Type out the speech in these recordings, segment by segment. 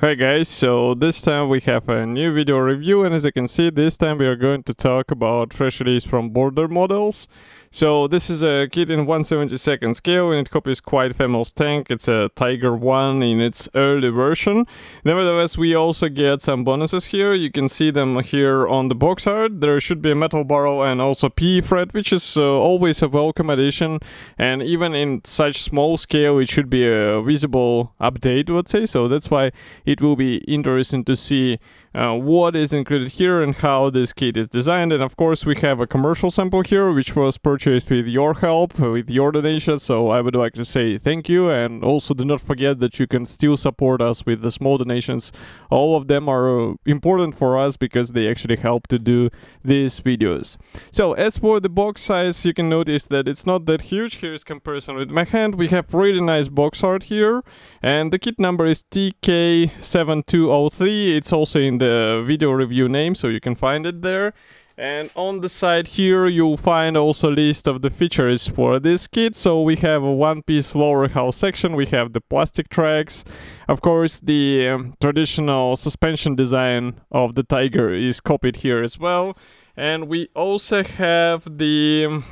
Hi guys, so this time we have a new video review, and as you can see, this time we are going to talk about fresh release from Border models. So this is a kit in 1/72 scale, and it copies quite famous tank. It's a Tiger 1 in its early version. Nevertheless, we also get some bonuses here. You can see them here on the box art. There should be a metal barrel and also PE thread, which is always a welcome addition, and even in such small scale it should be a visible update, let's say. So that's why it will be interesting to see what is included here and how this kit is designed. And of course we have a commercial sample here which was purchased with your help, with your donation, so I would like to say thank you. And also do not forget that you can still support us with the small donations. All of them are important for us because they actually help to do these videos. So as for the box size, you can notice that it's not that huge. Here's comparison with my hand. We have really nice box art here, and the kit number is TK7203. It's also in the video review name, so you can find it there. And on the side here you'll find also a list of the features for this kit. So we have a one-piece lower hull section, we have the plastic tracks, of course the traditional suspension design of the Tiger is copied here as well, and we also have the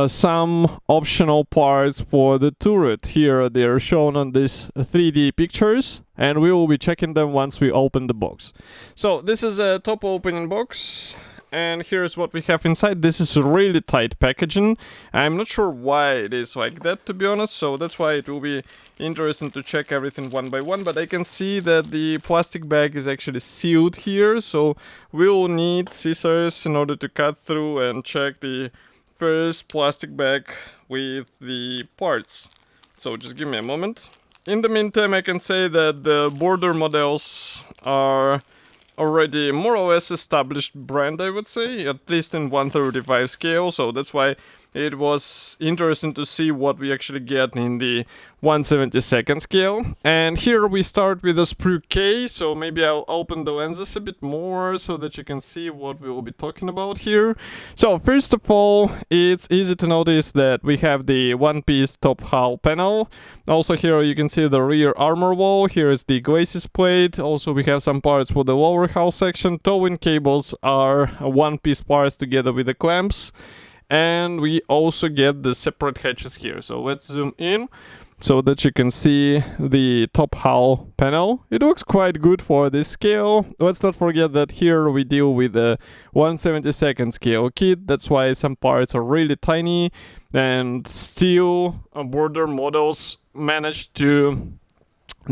some optional parts for the turret. Here they are shown on these 3D pictures, and we will be checking them once we open the box. So this is a top opening box, and here's what we have inside. This is really tight packaging. I'm not sure why it is like that, to be honest, so that's why it will be interesting to check everything one by one. But I can see that the plastic bag is actually sealed here, so we'll need scissors in order to cut through and check the first plastic bag with the parts. So just give me a moment. In the meantime, I can say that the Border models are already more or less established brand, I would say, at least in 1/35 scale, so that's why it was interesting to see what we actually get in the 1/72 scale. And here we start with the sprue case, so maybe I'll open the lenses a bit more so that you can see what we will be talking about here. So first of all, it's easy to notice that we have the one-piece top hull panel. Also here you can see the rear armor wall. Here is the glacis plate. Also we have some parts for the lower hull section. Towing cables are one-piece parts together with the clamps. And we also get the separate hatches here. So let's zoom in so that you can see the top hull panel. It looks quite good for this scale. Let's not forget that here we deal with a 1/72 scale kit. That's why some parts are really tiny, and still Border models managed to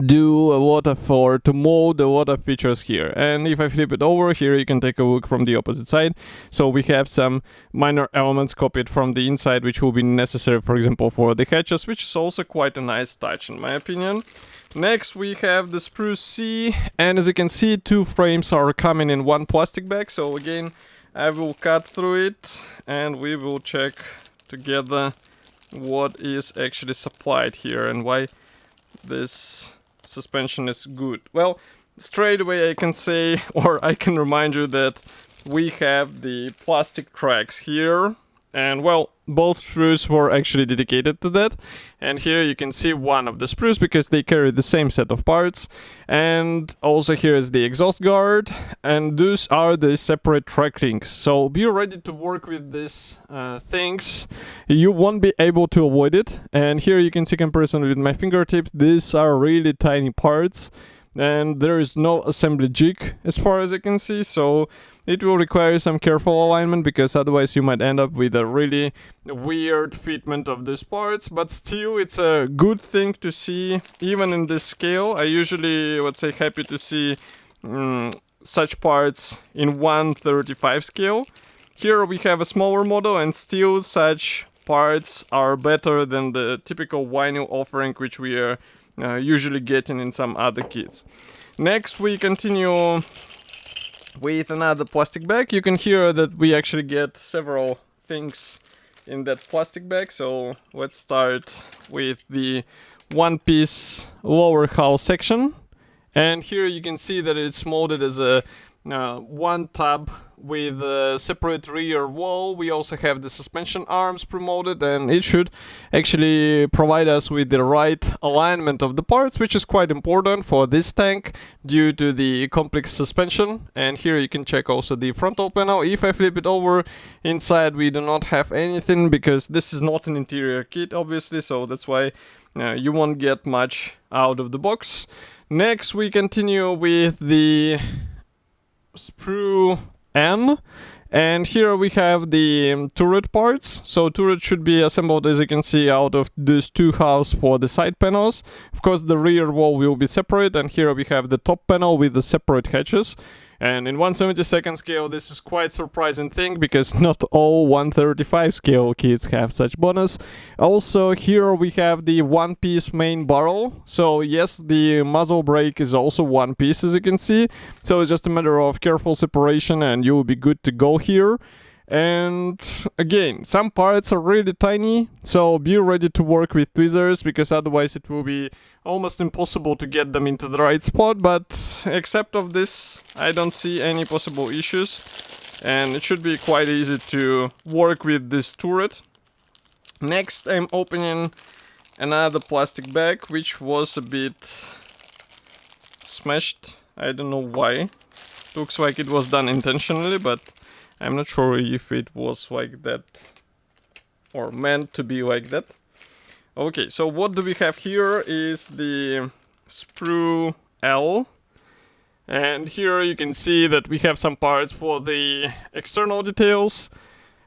do a lot of, or to mold a lot of features here. And if I flip it over here, you can take a look from the opposite side. So we have some minor elements copied from the inside which will be necessary, for example, for the hatches, which is also quite a nice touch in my opinion. Next we have the sprue C, and as you can see, two frames are coming in one plastic bag. So again, I will cut through it and we will check together what is actually supplied here and why this suspension is good. Well, straight away I can say, or I can remind you that we have the plastic tracks here, and well, both sprues were actually dedicated to that. And here you can see one of the sprues because they carry the same set of parts. And also here is the exhaust guard, and those are the separate track rings. So be ready to work with these things. You won't be able to avoid it. And here you can see comparison with my fingertips. These are really tiny parts, and there is no assembly jig as far as I can see, so it will require some careful alignment because otherwise you might end up with a really weird fitment of these parts. But still, it's a good thing to see even in this scale. I usually would say happy to see such parts in 1/35 scale. Here we have a smaller model, and still such parts are better than the typical vinyl offering which we are usually getting in some other kits. Next we continue with another plastic bag. You can hear that we actually get several things in that plastic bag. So let's start with the one-piece lower hull section. And here you can see that it's molded as a one tab with a separate rear wall. We also have the suspension arms promoted, and it should actually provide us with the right alignment of the parts, which is quite important for this tank due to the complex suspension. And here you can check also the frontal panel. If I flip it over, inside we do not have anything because this is not an interior kit obviously, so that's why you won't get much out of the box. Next we continue with the sprue N, and here we have the turret parts. So turret should be assembled, as you can see, out of these two halves for the side panels. Of course the rear wall will be separate, and here we have the top panel with the separate hatches. And in 1/72 scale this is quite surprising thing because not all 1/35 scale kits have such bonus. Also here we have the one piece main barrel. So yes, the muzzle brake is also one piece, as you can see. So it's just a matter of careful separation and you will be good to go here. And again, some parts are really tiny, so be ready to work with tweezers because otherwise it will be almost impossible to get them into the right spot. But except of this, I don't see any possible issues, and it should be quite easy to work with this turret. Next, I'm opening another plastic bag which was a bit smashed. I don't know why. Looks like it was done intentionally, but I'm not sure if it was like that or meant to be like that. Okay, so what do we have here is the sprue L. And here you can see that we have some parts for the external details.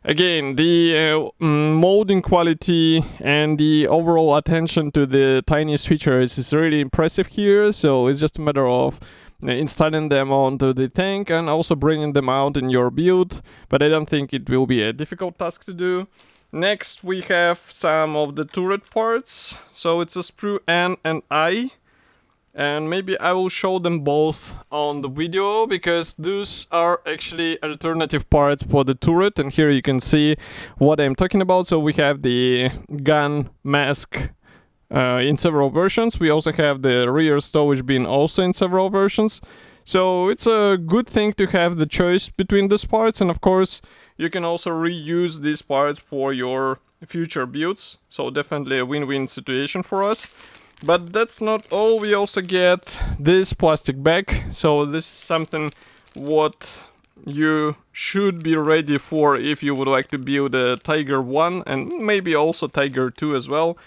Again, the molding quality and the overall attention to the tiniest features is really impressive here. So it's just a matter of installing them onto the tank and also bringing them out in your build, but I don't think it will be a difficult task to do. Next we have some of the turret parts. So it's a sprue N and I, and maybe I will show them both on the video because those are actually alternative parts for the turret, and here you can see what I'm talking about. So we have the gun mask in several versions. We also have the rear stowage bin also in several versions. So it's a good thing to have the choice between these parts, and of course you can also reuse these parts for your future builds. So definitely a win-win situation for us. But that's not all, we also get this plastic bag. So this is something what you should be ready for if you would like to build a Tiger 1 and maybe also Tiger 2 as well.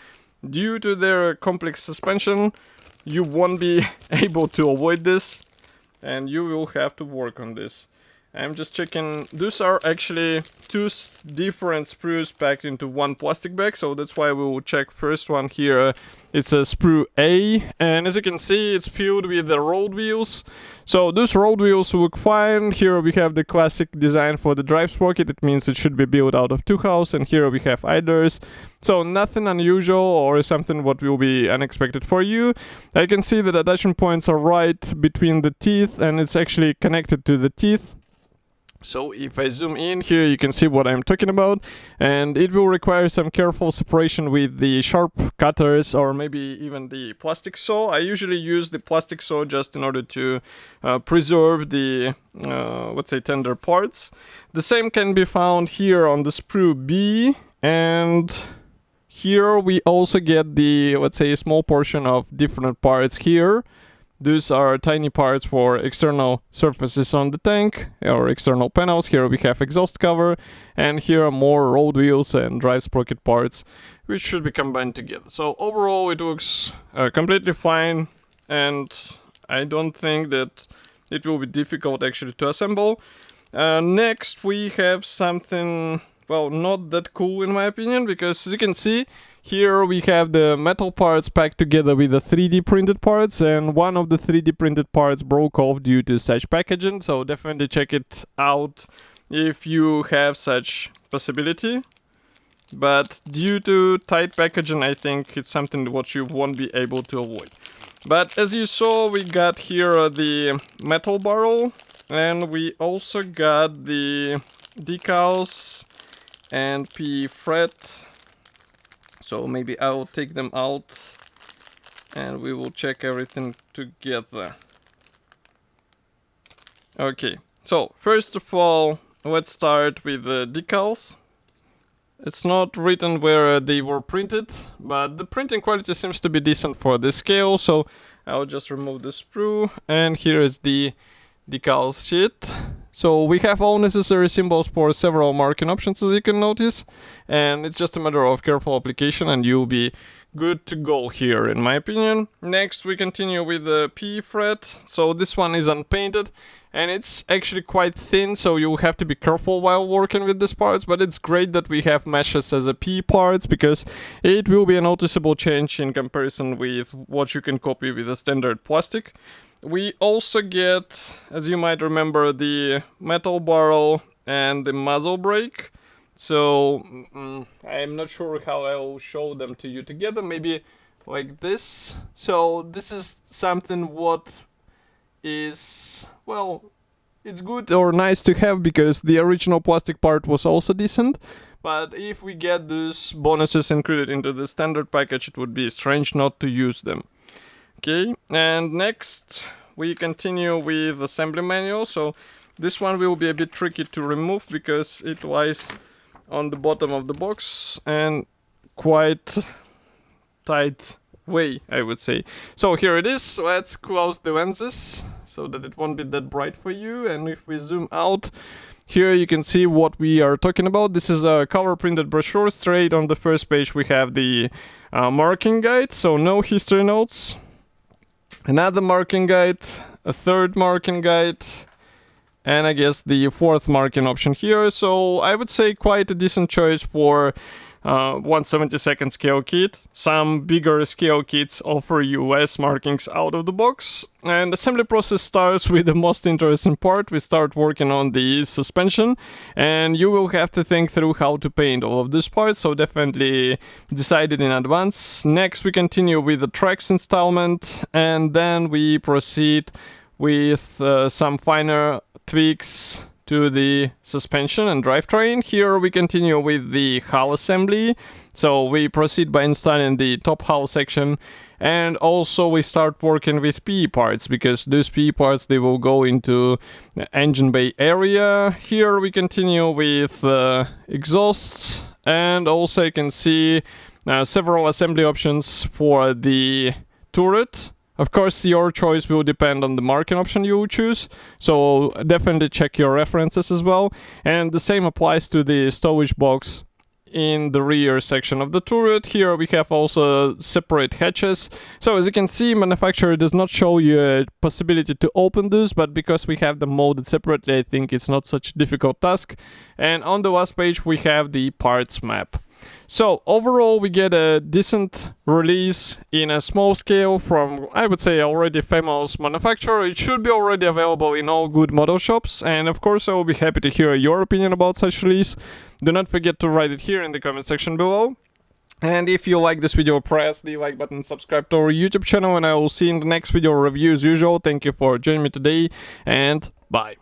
Due to their complex suspension, you won't be able to avoid this, and you will have to work on this. I'm just checking. These are actually two different sprues packed into one plastic bag, so that's why we will check first one here. It's a sprue A, and as you can see, it's filled with the road wheels. So those road wheels look fine. Here we have the classic design for the drive sprocket. It means it should be built out of two halves, and here we have idlers. So nothing unusual or something what will be unexpected for you. I can see that attachment points are right between the teeth, and it's actually connected to the teeth. So if I zoom in here, you can see what I'm talking about, and it will require some careful separation with the sharp cutters or maybe even the plastic saw. I usually use the plastic saw just in order to preserve the, let's say, tender parts. The same can be found here on the sprue B, and here we also get the, let's say, a small portion of different parts here. These are tiny parts for external surfaces on the tank or external panels. Here we have exhaust cover, and here are more road wheels and drive sprocket parts which should be combined together. So overall it looks completely fine, and I don't think that it will be difficult actually to assemble. Next we have something, well, not that cool in my opinion, because as you can see, here we have the metal parts packed together with the 3D printed parts, and one of the 3D printed parts broke off due to such packaging, so definitely check it out if you have such possibility. But due to tight packaging, I think it's something what you won't be able to avoid. But as you saw, we got here the metal barrel, and we also got the decals and P fret. So maybe I'll take them out and we will check everything together. Okay, so first of all, let's start with the decals. It's not written where they were printed, but the printing quality seems to be decent for this scale, so I'll just remove the sprue, and here is the decals sheet. So we have all necessary symbols for several marking options, as you can notice, and it's just a matter of careful application and you'll be good to go here, in my opinion. Next we continue with the P fret. So this one is unpainted and it's actually quite thin, so you have to be careful while working with these parts, but it's great that we have meshes as a P parts because it will be a noticeable change in comparison with what you can copy with a standard plastic. We also get, as you might remember, the metal barrel and the muzzle brake. So I'm not sure how I'll show them to you together, maybe like this. So this is something what is, well, it's good or nice to have because the original plastic part was also decent. But if we get those bonuses included into the standard package, it would be strange not to use them. Okay, and next we continue with assembly manual. So this one will be a bit tricky to remove because it lies on the bottom of the box and quite tight way, I would say. So here it is. Let's close the lenses so that it won't be that bright for you. And if we zoom out, here you can see what we are talking about. This is a color printed brochure. Straight on the first page we have the marking guide, so no history notes. Another marking guide, a third marking guide, and I guess the fourth marking option here. So I would say quite a decent choice for 1/72 scale kit. Some bigger scale kits offer you less markings out of the box. And assembly process starts with the most interesting part. We start working on the suspension, and you will have to think through how to paint all of these parts, so definitely decide it in advance. Next we continue with the tracks installment, and then we proceed with some finer tweaks to the suspension and drivetrain. Here we continue with the hull assembly. So we proceed by installing the top hull section, and also we start working with PE parts because those PE parts, they will go into the engine bay area. Here we continue with exhausts, and also you can see several assembly options for the turret. Of course, your choice will depend on the marking option you will choose, so definitely check your references as well. And the same applies to the stowage box in the rear section of the turret. Here we have also separate hatches. So as you can see, manufacturer does not show you a possibility to open this, but because we have them molded separately, I think it's not such a difficult task. And on the last page we have the parts map. So overall we get a decent release in a small scale from, I would say, already famous manufacturer. It should be already available in all good model shops, and of course I will be happy to hear your opinion about such release. Do not forget to write it here in the comment section below. And if you like this video, press the like button, subscribe to our YouTube channel, and I will see you in the next video review as usual. Thank you for joining me today, and bye.